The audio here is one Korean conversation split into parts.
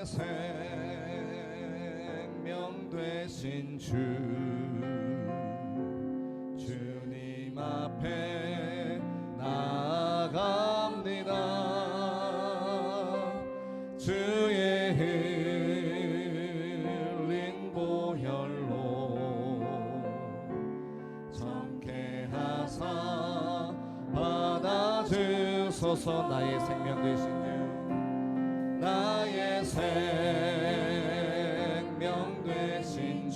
생명 되신 주님 앞에 나아갑니다. 주의 흘린 보혈로 정케 하사 받아주소서. 나의 생명 되신 주, 나의 생명 되신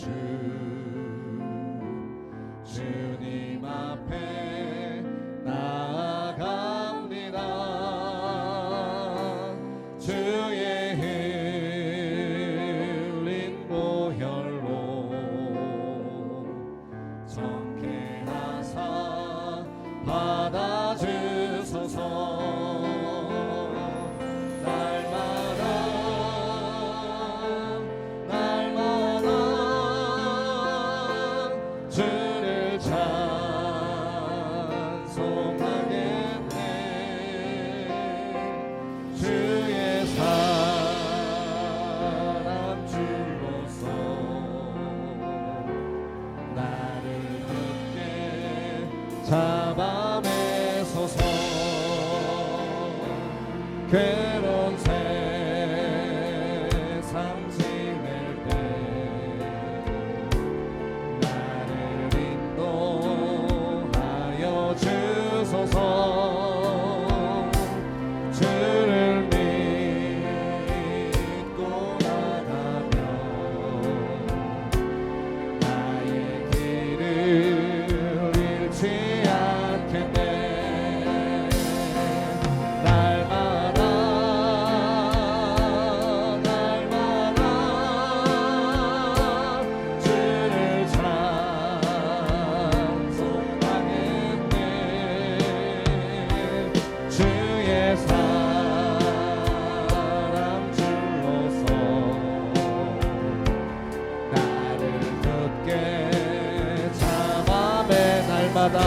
주님 앞에 나아갑니다. 주의 흘린 보혈로 정케 하사 받아주소서. 주를 찬송하겠네. 주의 사람 주로서 나를 굳게 잡아매소서. 괴로운 세상 지낼 때 주소서. 주를 믿고 나가면 나의 길을 잃지 않겠네. 날마다 주를 찬송하겠네. 주의 사람 주로서 나를 굳게 잡아매. 날마다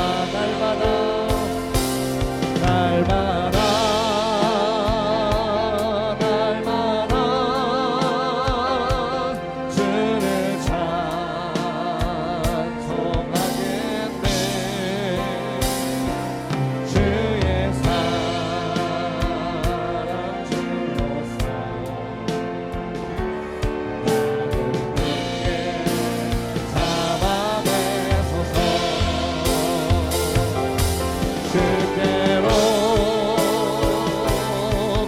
주를 찬송하겠네. 주의 사람 주로서 나를 굳게 잡아매소서. 주께로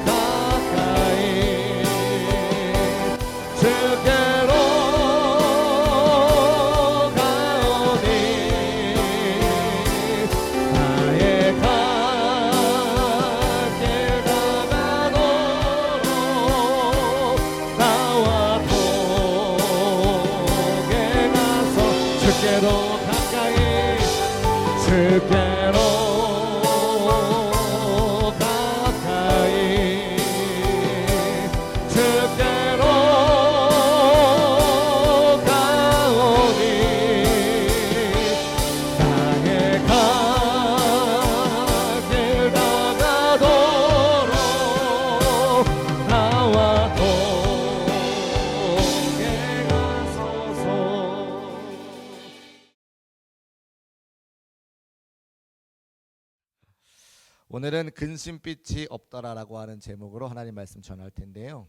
가까이, 주께로 가오니 나의 갈 길 다가도록 나와 동행 가서 주께로 가까이, 주께로 가까이, 주께로 가오니 나의 갈 길 다가도록 나와 동행하소서. 오늘은 근심빛이 없더라라고 하는 제목으로 하나님 말씀 전할 텐데요.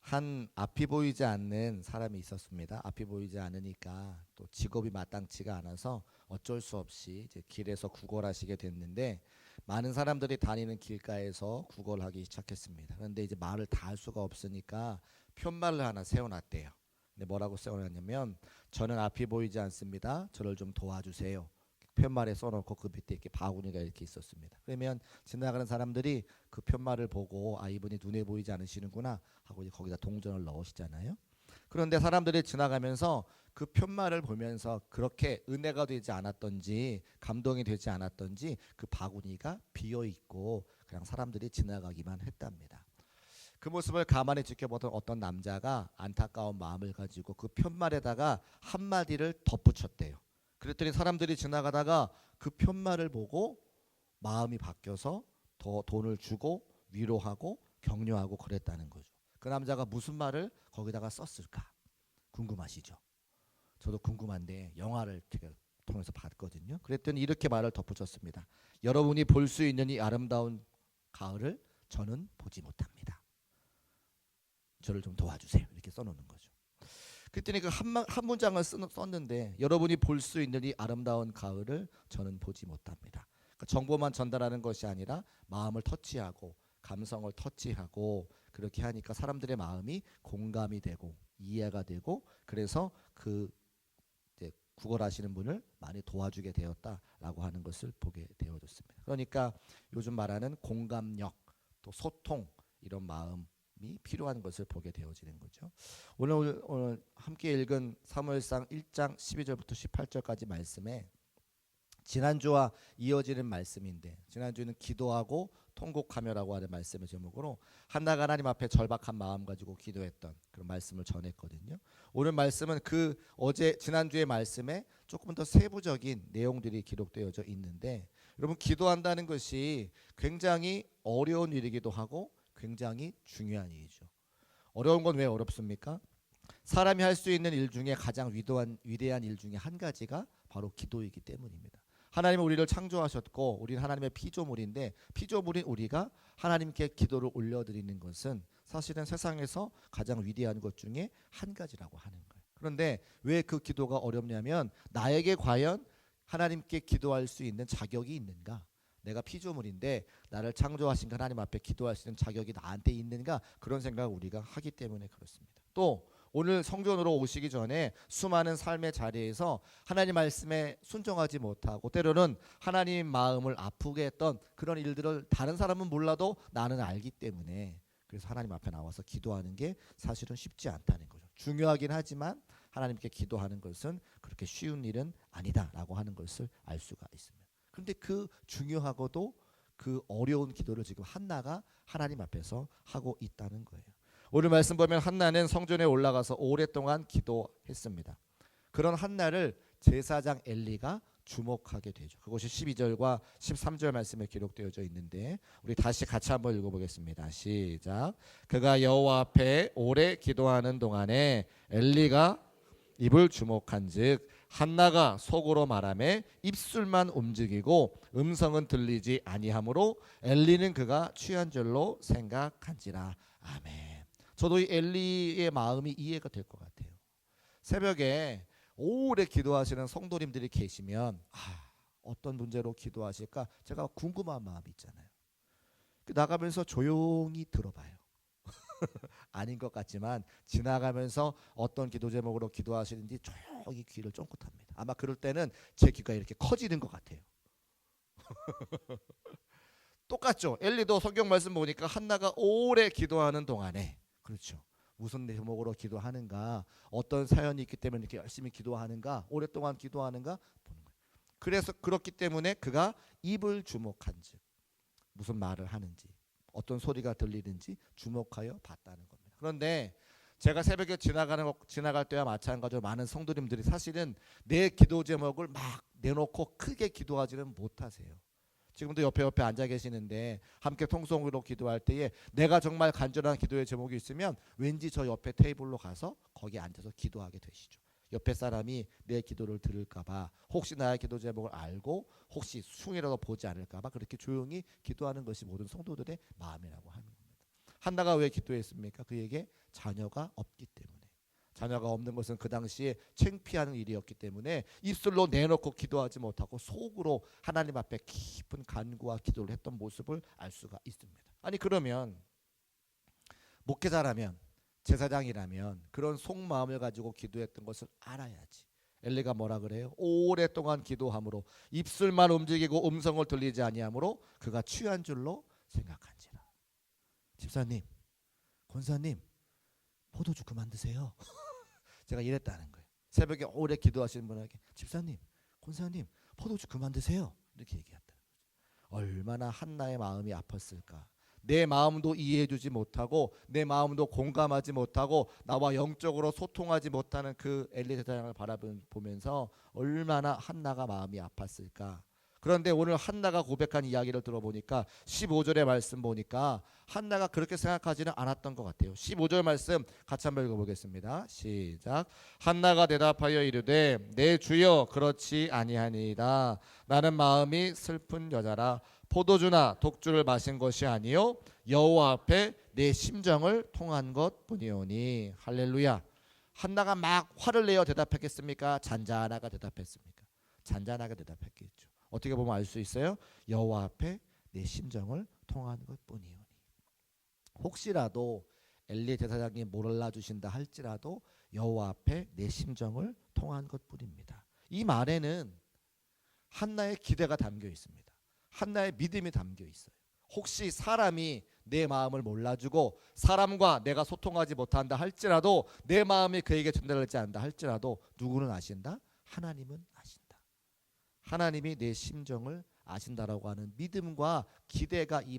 한 앞이 보이지 않는 사람이 있었습니다. 앞이 보이지 않으니까 또 직업이 마땅치가 않아서 어쩔 수 없이 이제 길에서 구걸하시게 됐는데, 많은 사람들이 다니는 길가에서 구걸하기 시작했습니다. 그런데 이제 말을 다 할 수가 없으니까 편말을 하나 세워놨대요. 근데 뭐라고 세워놨냐면, 저는 앞이 보이지 않습니다. 저를 좀 도와주세요. 편말에 써놓고 그 밑에 이렇게 바구니가 이렇게 있었습니다. 그러면 지나가는 사람들이 그 편말을 보고 이분이 눈에 보이지 않으시는구나 하고 이제 거기다 동전을 넣으시잖아요. 그런데 사람들이 지나가면서 그 편말을 보면서 그렇게 은혜가 되지 않았던지 감동이 되지 않았던지 그 바구니가 비어있고 그냥 사람들이 지나가기만 했답니다. 그 모습을 가만히 지켜보던 어떤 남자가 안타까운 마음을 가지고 그 편말에다가 한마디를 덧붙였대요. 그랬더니 사람들이 지나가다가 그 편말을 보고 마음이 바뀌어서 더 돈을 주고 위로하고 격려하고 그랬다는 거죠. 그 남자가 무슨 말을 거기다가 썼을까? 궁금하시죠? 저도 궁금한데 영화를 제가 통해서 봤거든요. 그랬더니 이렇게 말을 덧붙였습니다. 여러분이 볼 수 있는 이 아름다운 가을을 저는 보지 못합니다. 저를 좀 도와주세요. 이렇게 써놓는 거죠. 그랬더니 그 한 문장을 썼는데 여러분이 볼 수 있는 이 아름다운 가을을 저는 보지 못합니다. 그러니까 정보만 전달하는 것이 아니라 마음을 터치하고 감성을 터치하고 그렇게 하니까 사람들의 마음이 공감이 되고 이해가 되고 그래서 그 이제 구걸하시는 분을 많이 도와주게 되었다라고 하는 것을 보게 되어졌습니다. 그러니까 요즘 말하는 공감력 또 소통 이런 마음이 필요한 것을 보게 되어지는 거죠. 오늘 함께 읽은 사무엘상 1장 12절부터 18절까지 말씀에 지난주와 이어지는 말씀인데 지난주는 기도하고 통곡하며라고 하는 말씀의 제목으로 한나가 하나님 앞에 절박한 마음 가지고 기도했던 그런 말씀을 전했거든요. 오늘 말씀은 그 어제 지난주의 말씀에 조금 더 세부적인 내용들이 기록되어져 있는데 여러분 기도한다는 것이 굉장히 어려운 일이기도 하고 굉장히 중요한 일이죠. 어려운 건 왜 어렵습니까? 사람이 할 수 있는 일 중에 가장 위대한 일 중에 한 가지가 바로 기도이기 때문입니다. 하나님은 우리를 창조하셨고 우리는 하나님의 피조물인데 피조물인 우리가 하나님께 기도를 올려드리는 것은 사실은 세상에서 가장 위대한 것 중에 한 가지라고 하는 거예요. 그런데 왜 그 기도가 어렵냐면 나에게 과연 하나님께 기도할 수 있는 자격이 있는가? 내가 피조물인데 나를 창조하신 하나님 앞에 기도할 수 있는 자격이 나한테 있는가? 그런 생각을 우리가 하기 때문에 그렇습니다. 또 오늘 성전으로 오시기 전에 수많은 삶의 자리에서 하나님 말씀에 순종하지 못하고 때로는 하나님 마음을 아프게 했던 그런 일들을 다른 사람은 몰라도 나는 알기 때문에 그래서 하나님 앞에 나와서 기도하는 게 사실은 쉽지 않다는 거죠. 중요하긴 하지만 하나님께 기도하는 것은 그렇게 쉬운 일은 아니다라고 하는 것을 알 수가 있습니다. 그런데 그 중요하고도 그 어려운 기도를 지금 한나가 하나님 앞에서 하고 있다는 거예요. 오늘 말씀 보면 한나는 성전에 올라가서 오랫동안 기도했습니다. 그런 한나를 제사장 엘리가 주목하게 되죠. 그것이 12절과 13절 말씀에 기록되어져 있는데 우리 다시 같이 한번 읽어보겠습니다. 시작. 그가 여호와 앞에 오래 기도하는 동안에 엘리가 입을 주목한즉 한나가 속으로 말하매 입술만 움직이고 음성은 들리지 아니하므로 엘리는 그가 취한 줄로 생각한지라. 아멘. 저도 이 엘리의 마음이 이해가 될 것 같아요. 새벽에 오래 기도하시는 성도님들이 계시면 어떤 문제로 기도하실까 제가 궁금한 마음이 있잖아요. 나가면서 조용히 들어봐요. 아닌 것 같지만 지나가면서 어떤 기도 제목으로 기도하시는지 조용히 귀를 쫑긋합니다. 아마 그럴 때는 제 귀가 이렇게 커지는 것 같아요. 똑같죠. 엘리도 성경 말씀 보니까 한나가 오래 기도하는 동안에 그렇죠. 무슨 제목으로 기도하는가 어떤 사연이 있기 때문에 이렇게 열심히 기도하는가 오랫동안 기도하는가 보는 거예요. 그래서 그렇기 때문에 그가 입을 주목한즉 무슨 말을 하는지 어떤 소리가 들리는지 주목하여 봤다는 겁니다. 그런데 제가 새벽에 지나갈 때와 마찬가지로 많은 성도님들이 사실은 내 기도 제목을 막 내놓고 크게 기도하지는 못하세요. 지금도 옆에 앉아 계시는데 함께 통성으로 기도할 때에 내가 정말 간절한 기도의 제목이 있으면 왠지 저 옆에 테이블로 가서 거기 앉아서 기도하게 되시죠. 옆에 사람이 내 기도를 들을까 봐 혹시 나의 기도 제목을 알고 혹시 숭이라도 보지 않을까 봐 그렇게 조용히 기도하는 것이 모든 성도들의 마음이라고 하는 겁니다. 한나가 왜 기도했습니까? 그에게 자녀가 없기 때문에. 자녀가 없는 것은 그 당시에 창피하는 일이었기 때문에 입술로 내놓고 기도하지 못하고 속으로 하나님 앞에 깊은 간구와 기도를 했던 모습을 알 수가 있습니다. 아니 그러면 목회자라면 제사장이라면 그런 속마음을 가지고 기도했던 것을 알아야지. 엘리가 뭐라 그래요? 오랫동안 기도함으로 입술만 움직이고 음성을 들리지 아니하므로 그가 취한 줄로 생각한지라. 집사님, 권사님, 포도주 그만 드세요. 제가 이랬다는 거예요. 새벽에 오래 기도하시는 분에게 집사님, 권사님, 포도주 그만 드세요. 이렇게 얘기했다는 거죠. 얼마나 한나의 마음이 아팠을까. 내 마음도 이해해주지 못하고 내 마음도 공감하지 못하고 나와 영적으로 소통하지 못하는 그 엘리 제사장을 바라보면서 얼마나 한나가 마음이 아팠을까. 그런데 오늘 한나가 고백한 이야기를 들어보니까 15절의 말씀 보니까 한나가 그렇게 생각하지는 않았던 것 같아요. 15절 말씀 같이 한번 읽어보겠습니다. 시작. 한나가 대답하여 이르되 내 주여 그렇지 아니하니이다. 나는 마음이 슬픈 여자라 포도주나 독주를 마신 것이 아니요 여호와 앞에 내 심정을 통한 것뿐이오니. 할렐루야. 한나가 막 화를 내어 대답했겠습니까? 잔잔하게 대답했습니까? 잔잔하게 대답했겠죠. 어떻게 보면 알 수 있어요. 여호와 앞에 내 심정을 통한 것뿐이오니. 혹시라도 엘리 제사장이 몰라주신다 할지라도 여호와 앞에 내 심정을 통한 것뿐입니다. 이 말에는 한나의 기대가 담겨 있습니다. 한나의 믿음이 담겨 있어요. 혹시 사람이 내 마음을 몰라주고 사람과 내가 소통하지 못한다 할지라도 내 마음이 그에게 전달되지 않는다 할지라도 누구는 아신다? 하나님은 아신다. 하나님이 내 심정을 아신다라고 하는 믿음과 기대가 이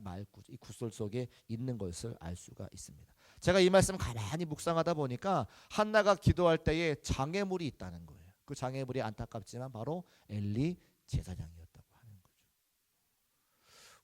구절 속에 있는 것을 알 수가 있습니다. 제가 이 말씀 가만히 묵상하다 보니까 한나가 기도할 때에 장애물이 있다는 거예요. 그 장애물이 안타깝지만 바로 엘리 제사장이었다고 하는 거죠.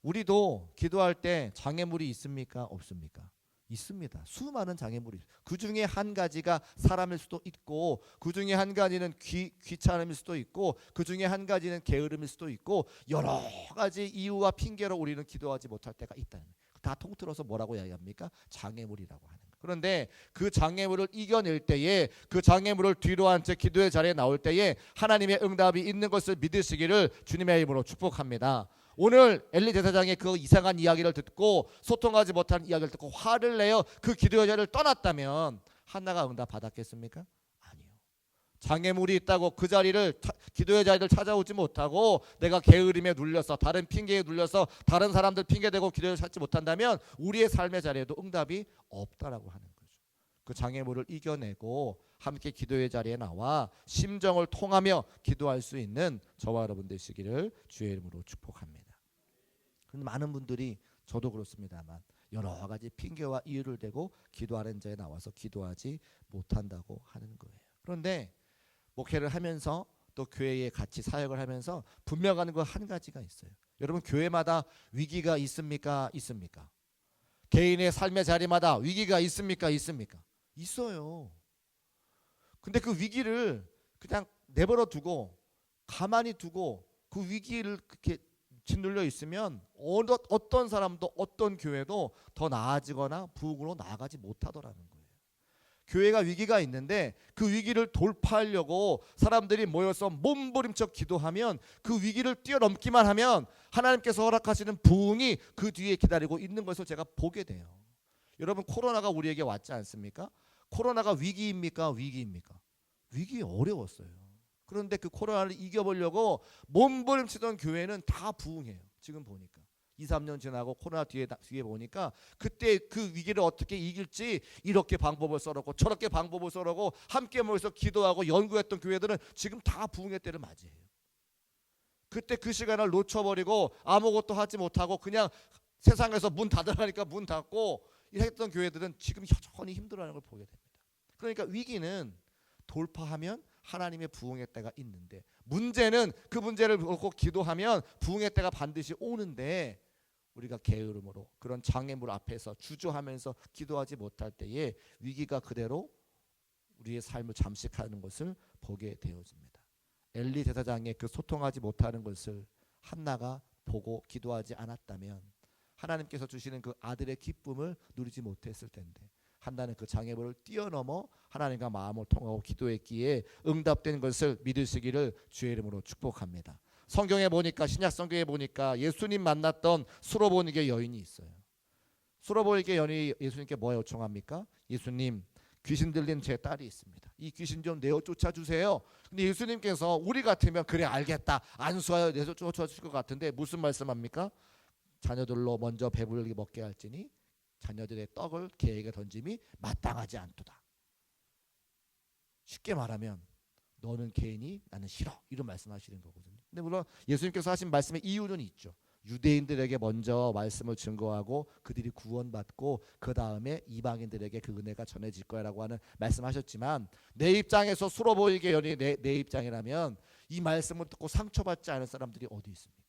우리도 기도할 때 장애물이 있습니까? 없습니까? 있습니다. 수많은 장애물이. 그 중에 한 가지가 사람일 수도 있고, 그 중에 한 가지는 귀찮음일 수도 있고, 그 중에 한 가지는 게으름일 수도 있고, 여러 가지 이유와 핑계로 우리는 기도하지 못할 때가 있다는 거예요. 다 통틀어서 뭐라고 이야기합니까? 장애물이라고 하는 거예요. 그런데 그 장애물을 이겨낼 때에, 그 장애물을 뒤로 한 채 기도의 자리에 나올 때에 하나님의 응답이 있는 것을 믿으시기를 주님의 이름으로 축복합니다. 오늘 엘리 제사장의 그 이상한 이야기를 듣고 소통하지 못한 이야기를 듣고 화를 내어 그 기도의 자리를 떠났다면 한나가 응답 받았겠습니까? 아니요. 장애물이 있다고 그 자리를 기도의 자리를 찾아오지 못하고 내가 게으름에 눌려서 다른 핑계에 눌려서 다른 사람들 핑계대고 기도를 찾지 못한다면 우리의 삶의 자리에도 응답이 없다라고 하는 거죠. 그 장애물을 이겨내고 함께 기도의 자리에 나와 심정을 통하며 기도할 수 있는 저와 여러분 되시기를 주의 이름으로 축복합니다. 그런데 많은 분들이 저도 그렇습니다만 여러 가지 핑계와 이유를 대고 기도하는 자에 나와서 기도하지 못한다고 하는 거예요. 그런데 목회를 하면서 또 교회에 같이 사역을 하면서 분명한 거 한 가지가 있어요. 여러분 교회마다 위기가 있습니까? 있습니까? 개인의 삶의 자리마다 위기가 있습니까? 있습니까? 있어요. 근데 그 위기를 그냥 내버려 두고 가만히 두고 그 위기를 그렇게 짓눌려 있으면 어떤 사람도 어떤 교회도 더 나아지거나 부흥으로 나아가지 못하더라는 거예요. 교회가 위기가 있는데 그 위기를 돌파하려고 사람들이 모여서 몸부림쳐 기도하면 그 위기를 뛰어넘기만 하면 하나님께서 허락하시는 부흥이 그 뒤에 기다리고 있는 것을 제가 보게 돼요. 여러분 코로나가 우리에게 왔지 않습니까? 코로나가 위기입니까? 위기입니까? 위기 어려웠어요. 그런데 그 코로나를 이겨보려고 몸부림치던 교회는 다 부흥해요. 지금 보니까 2, 3년 지나고 코로나 뒤에 보니까 그때 그 위기를 어떻게 이길지 이렇게 방법을 써놓고 저렇게 방법을 써놓고 함께 모여서 기도하고 연구했던 교회들은 지금 다 부흥의 때를 맞이해요. 그때 그 시간을 놓쳐버리고 아무것도 하지 못하고 그냥 세상에서 문 닫으라니까 문 닫고 했던 교회들은 지금 여전히 힘들어하는 걸 보게 됩니다. 그러니까 위기는 돌파하면 하나님의 부흥의 때가 있는데 문제는 그 문제를 놓고 기도하면 부흥의 때가 반드시 오는데 우리가 게으름으로 그런 장애물 앞에서 주저하면서 기도하지 못할 때에 위기가 그대로 우리의 삶을 잠식하는 것을 보게 되어집니다. 엘리 제사장의 그 소통하지 못하는 것을 한나가 보고 기도하지 않았다면 하나님께서 주시는 그 아들의 기쁨을 누리지 못했을 텐데 한나는 그 장애물을 뛰어넘어 하나님과 마음을 통하고 기도했기에 응답된 것을 믿으시기를 주의 이름으로 축복합니다. 성경에 보니까 신약 성경에 보니까 예수님 만났던 수로보니게 여인이 있어요. 수로보니게 여인이 예수님께 뭐 요청합니까? 예수님 귀신 들린 제 딸이 있습니다. 이 귀신 좀 내어 쫓아주세요. 근데 예수님께서 우리 같으면 그래 알겠다 안수하여 내어 쫓아주실 것 같은데 무슨 말씀합니까? 자녀들로 먼저 배부르게 먹게 할지니 자녀들의 떡을 개에게 던짐이 마땅하지 않도다. 쉽게 말하면 너는 개인이 나는 싫어 이런 말씀하시는 거거든요. 근데 물론 예수님께서 하신 말씀의 이유는 있죠. 유대인들에게 먼저 말씀을 증거하고 그들이 구원받고 그 다음에 이방인들에게 그 은혜가 전해질 거라고 하는 말씀하셨지만 내 입장에서 수로 보이게 연이 내 입장이라면 이 말씀을 듣고 상처받지 않을 사람들이 어디 있습니까?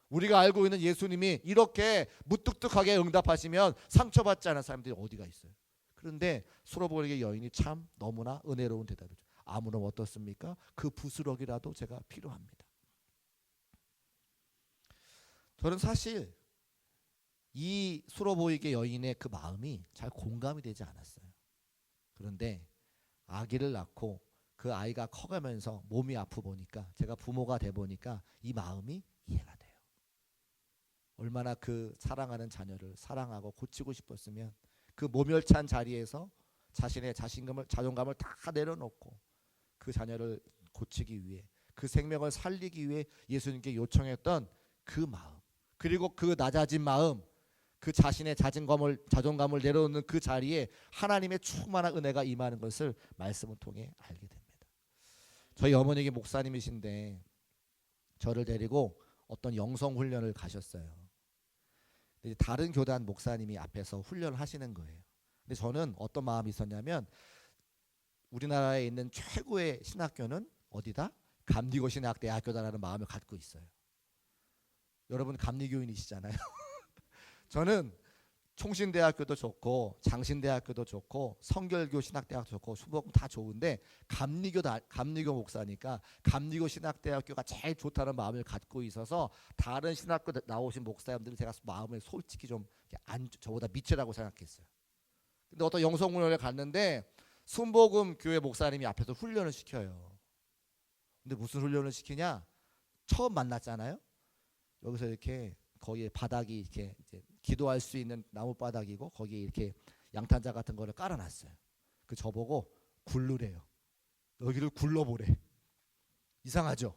우리가 알고 있는 예수님이 이렇게 무뚝뚝하게 응답하시면 상처받지 않은 사람들이 어디가 있어요? 그런데 수로보니게 여인이 참 너무나 은혜로운 대답이죠. 아무런 어떻습니까? 그 부스러기라도 제가 필요합니다. 저는 사실 이 수로보이게 여인의 그 마음이 잘 공감이 되지 않았어요. 그런데 아기를 낳고 그 아이가 커가면서 몸이 아프 보니까, 제가 부모가 돼 보니까 이 마음이 이해가 돼요. 얼마나 그 사랑하는 자녀를 사랑하고 고치고 싶었으면 그 모멸찬 자리에서 자신의 자존감을 다 내려놓고 그 자녀를 고치기 위해, 그 생명을 살리기 위해 예수님께 요청했던 그 마음, 그리고 그 낮아진 마음, 그 자신의 자존감을 내려놓는 그 자리에 하나님의 충만한 은혜가 임하는 것을 말씀을 통해 알게 됩니다. 저희 어머니가 목사님이신데 저를 데리고 어떤 영성 훈련을 가셨어요. 근데 다른 교단 목사님이 앞에서 훈련을 하시는 거예요. 근데 저는 어떤 마음이 있었냐면, 우리나라에 있는 최고의 신학교는 어디다? 감리교 신학대학교다라는 마음을 갖고 있어요. 여러분 감리교인이시잖아요. 저는 총신대학교도 좋고 장신대학교도 좋고 성결교 신학대학도 좋고 수복음 다 좋은데 감리교 목사니까 감리교 신학대학교가 제일 좋다는 마음을 갖고 있어서 다른 신학교 나오신 목사님들은 제가 마음을 솔직히 좀 저보다 밑이라고 생각했어요. 근데 어떤 영성훈련을 갔는데 순복음 교회 목사님이 앞에서 훈련을 시켜요. 근데 무슨 훈련을 시키냐? 처음 만났잖아요. 여기서 이렇게 거기에 바닥이 이렇게 이제 기도할 수 있는 나무 바닥이고 거기에 이렇게 양탄자 같은 거를 깔아놨어요. 그 저보고 굴르래요. 여기를 굴러보래. 이상하죠?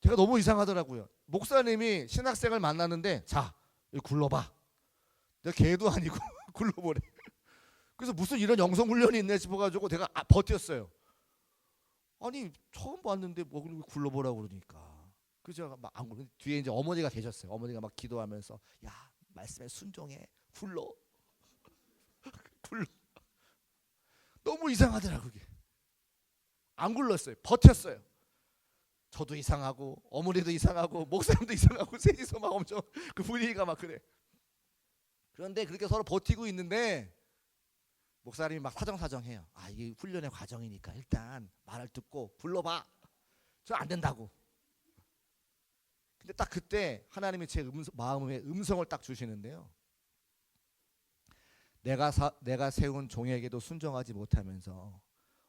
제가 너무 이상하더라고요. 목사님이 신학생을 만났는데 자 여기 굴러봐. 내가 개도 아니고 굴러보래. 그래서 무슨 이런 영성 훈련이 있네 싶어가지고 제가 버텼어요. 아니 처음 봤는데 뭐 굴러보라고 그러니까. 그죠? 막 안 굴러. 뒤에 이제 어머니가 계셨어요. 어머니가 막 기도하면서 야 말씀에 순종해. 굴러. 굴러. 너무 이상하더라 그게. 안 굴렀어요. 버텼어요. 저도 이상하고 어머니도 이상하고 목사님도 이상하고 셋이서 막 엄청 그 분위기가 막 그래. 그런데 그렇게 서로 버티고 있는데 목사님이 막 사정사정해요. 아 이게 훈련의 과정이니까 일단 말을 듣고 불러봐. 저 안 된다고. 근데 딱 그때 하나님이 제 마음의 음성을 딱 주시는데요. 내가 세운 종에게도 순종하지 못하면서,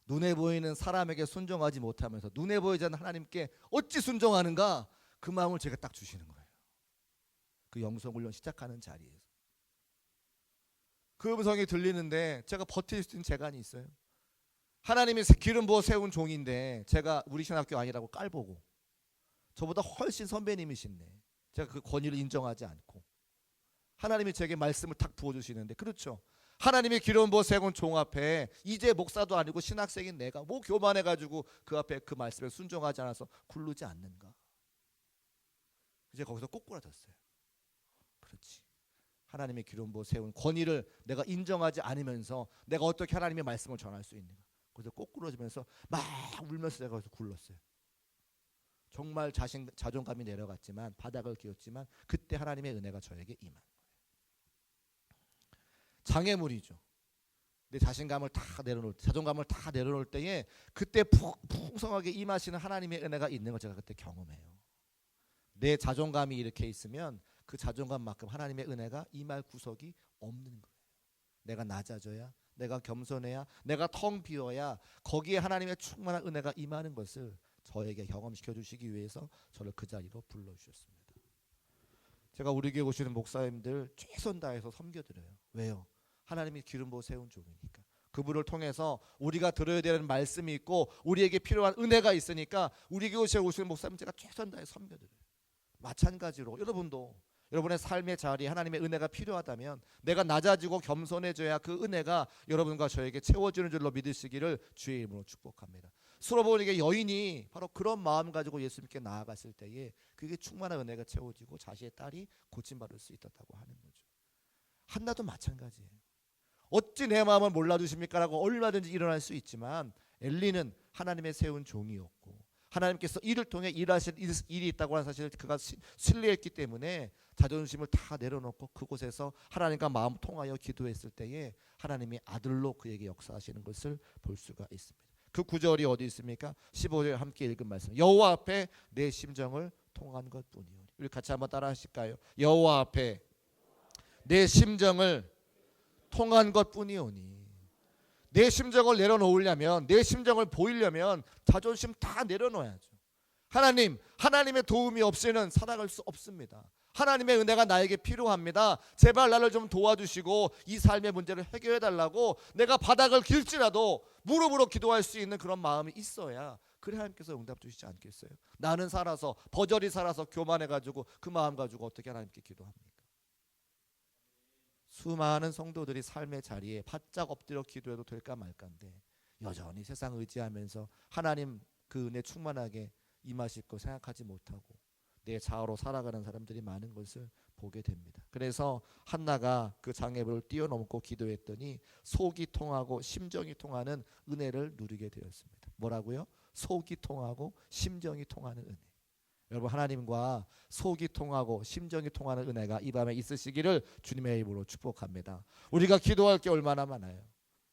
눈에 보이는 사람에게 순종하지 못하면서 눈에 보이지 않는 하나님께 어찌 순종하는가? 그 마음을 제가 딱 주시는 거예요. 그 영성훈련 시작하는 자리에서 그 음성이 들리는데 제가 버틸 수 있는 재간이 있어요. 하나님이 기름 부어 세운 종인데 제가 우리 신학교 아니라고 깔보고 저보다 훨씬 선배님이신데 제가 그 권위를 인정하지 않고 하나님이 제게 말씀을 탁 부어주시는데, 그렇죠, 하나님이 기름 부어 세운 종 앞에 이제 목사도 아니고 신학생인 내가 뭐 교만해가지고 그 앞에 그 말씀에 순종하지 않아서 굴르지 않는가. 이제 거기서 꼬꾸라졌어요. 그렇지, 하나님의 기름 부어 세운 권위를 내가 인정하지 않으면서 내가 어떻게 하나님의 말씀을 전할 수 있는가. 그래서 꼬꾸라지면서 막 울면서 제가 거기서 굴렀어요. 정말 자존감이 내려갔지만 바닥을 기었지만 그때 하나님의 은혜가 저에게 임한 거예요. 장애물이죠. 내 자신감을 다 자존감을 다 내려놓을 때에 그때 풍성하게 임하시는 하나님의 은혜가 있는 걸 제가 그때 경험해요. 내 자존감이 이렇게 있으면 그 자존감만큼 하나님의 은혜가 임할 구석이 없는 거예요. 내가 낮아져야, 내가 겸손해야, 내가 텅 비어야 거기에 하나님의 충만한 은혜가 임하는 것을 저에게 경험시켜 주시기 위해서 저를 그 자리로 불러주셨습니다. 제가 우리 교회 오시는 목사님들 최선 다해서 섬겨드려요. 왜요? 하나님이 기름 부어 세운 종이니까. 그분을 통해서 우리가 들어야 되는 말씀이 있고 우리에게 필요한 은혜가 있으니까 우리 교회에 오시는 목사님 제가 최선 다해 섬겨드려요. 마찬가지로 여러분도 여러분의 삶의 자리에 하나님의 은혜가 필요하다면 내가 낮아지고 겸손해져야 그 은혜가 여러분과 저에게 채워지는 줄로 믿으시기를 주의 이름으로 축복합니다. 수로보니게 여인이 바로 그런 마음 가지고 예수님께 나아갔을 때에 그게 충만한 은혜가 채워지고 자신의 딸이 고침받을 수 있었다고 하는 거죠. 한나도 마찬가지예요. 어찌 내 마음을 몰라주십니까? 라고 얼마든지 일어날 수 있지만 엘리는 하나님의 세운 종이었고 하나님께서 이를 통해 일하실 일이 있다고 하는 사실을 그가 신뢰했기 때문에 자존심을 다 내려놓고 그곳에서 하나님과 마음 통하여 기도했을 때에 하나님이 아들로 그에게 역사하시는 것을 볼 수가 있습니다. 그 구절이 어디 있습니까? 15절 함께 읽은 말씀. 여호와 앞에 내 심정을 통한 것뿐이오니. 우리 같이 한번 따라 하실까요? 여호와 앞에 내 심정을 통한 것뿐이오니. 내 심정을 내려놓으려면, 내 심정을 보이려면 자존심 다 내려놓아야죠. 하나님의 도움이 없이는 살아갈 수 없습니다. 하나님의 은혜가 나에게 필요합니다. 제발 나를 좀 도와주시고 이 삶의 문제를 해결해 달라고 내가 바닥을 길지라도 무릎으로 기도할 수 있는 그런 마음이 있어야 그래 하나님께서 응답 주시지 않겠어요? 나는 살아서 버저리 살아서 교만해가지고 그 마음 가지고 어떻게 하나님께 기도합니까? 수많은 성도들이 삶의 자리에 바짝 엎드려 기도해도 될까 말까인데 여전히 세상 의지하면서 하나님 그 은혜 충만하게 임하실 거 생각하지 못하고 내 자아로 살아가는 사람들이 많은 것을 보게 됩니다. 그래서 한나가 그 장애물을 뛰어넘고 기도했더니 속이 통하고 심정이 통하는 은혜를 누리게 되었습니다. 뭐라고요? 속이 통하고 심정이 통하는 은혜. 여러분, 하나님과 속이 통하고 심정이 통하는 은혜가 이 밤에 있으시기를 주님의 이름으로 축복합니다. 우리가 기도할 게 얼마나 많아요.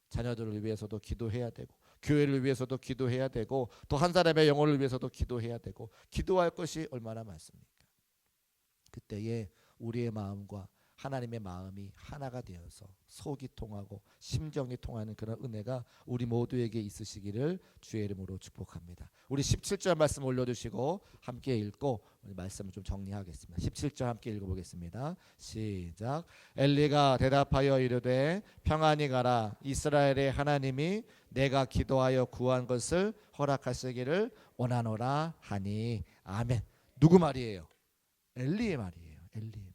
자녀들을 위해서도 기도해야 되고 교회를 위해서도 기도해야 되고 또 한 사람의 영혼을 위해서도 기도해야 되고 기도할 것이 얼마나 많습니까? 그때에 우리의 마음과 하나님의 마음이 하나가 되어서 속이 통하고 심정이 통하는 그런 은혜가 우리 모두에게 있으시기를 주의 이름으로 축복합니다. 우리 17절 말씀 올려주시고 함께 읽고 말씀을 좀 정리하겠습니다. 17절 함께 읽어보겠습니다. 시작. 엘리가 대답하여 이르되 평안히 가라. 이스라엘의 하나님이 내가 기도하여 구한 것을 허락하시기를 원하노라 하니. 아멘. 누구 말이에요? 엘리의 말이에요. 엘리의 말.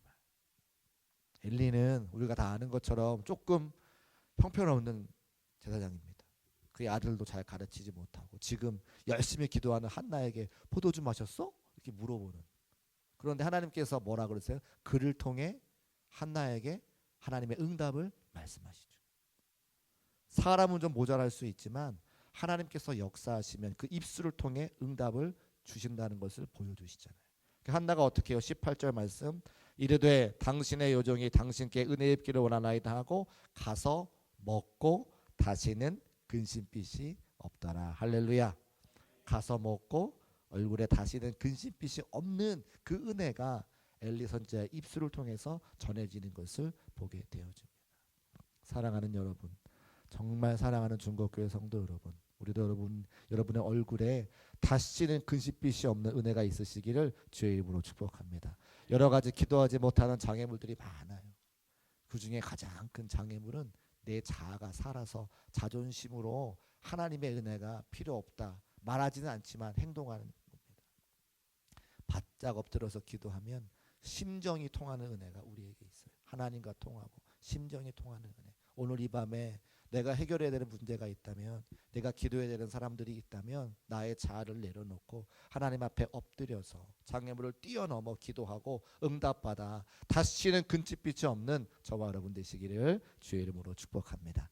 엘리는 우리가 다 아는 것처럼 조금 형편없는 제사장입니다. 그의 아들도 잘 가르치지 못하고 지금 열심히 기도하는 한나에게 포도주 마셨어? 이렇게 물어보는. 그런데 하나님께서 뭐라 그러세요? 그를 통해 한나에게 하나님의 응답을 말씀하시죠. 사람은 좀 모자랄 수 있지만 하나님께서 역사하시면 그 입술을 통해 응답을 주신다는 것을 보여주시잖아요. 한나가 어떻게 해요? 18절 말씀. 이르되 당신의 요종이 당신께 은혜 입기를 원하나이다 하고 가서 먹고 다시는 근심빛이 없더라. 할렐루야. 가서 먹고 얼굴에 다시는 근심빛이 없는 그 은혜가 엘리 선지자의 입술을 통해서 전해지는 것을 보게 되어집니다. 사랑하는 여러분, 정말 사랑하는 중국교회 성도 여러분, 우리도 여러분의 얼굴에 다시는 근심빛이 없는 은혜가 있으시기를 주의 이름으로 축복합니다. 여러 가지 기도하지 못하는 장애물들이 많아요. 그 중에 가장 큰 장애물은 내 자아가 살아서 자존심으로 하나님의 은혜가 필요 없다 말하지는 않지만 행동하는 겁니다. 바짝 엎드려서 기도하면 심정이 통하는 은혜가 우리에게 있어요. 하나님과 통하고 심정이 통하는 은혜. 오늘 이 밤에 내가 해결해야 되는 문제가 있다면, 내가 기도해야 되는 사람들이 있다면 나의 자아를 내려놓고 하나님 앞에 엎드려서 장애물을 뛰어넘어 기도하고 응답받아 다시는 근심빛이 없는 저와 여러분 되시기를 주의 이름으로 축복합니다.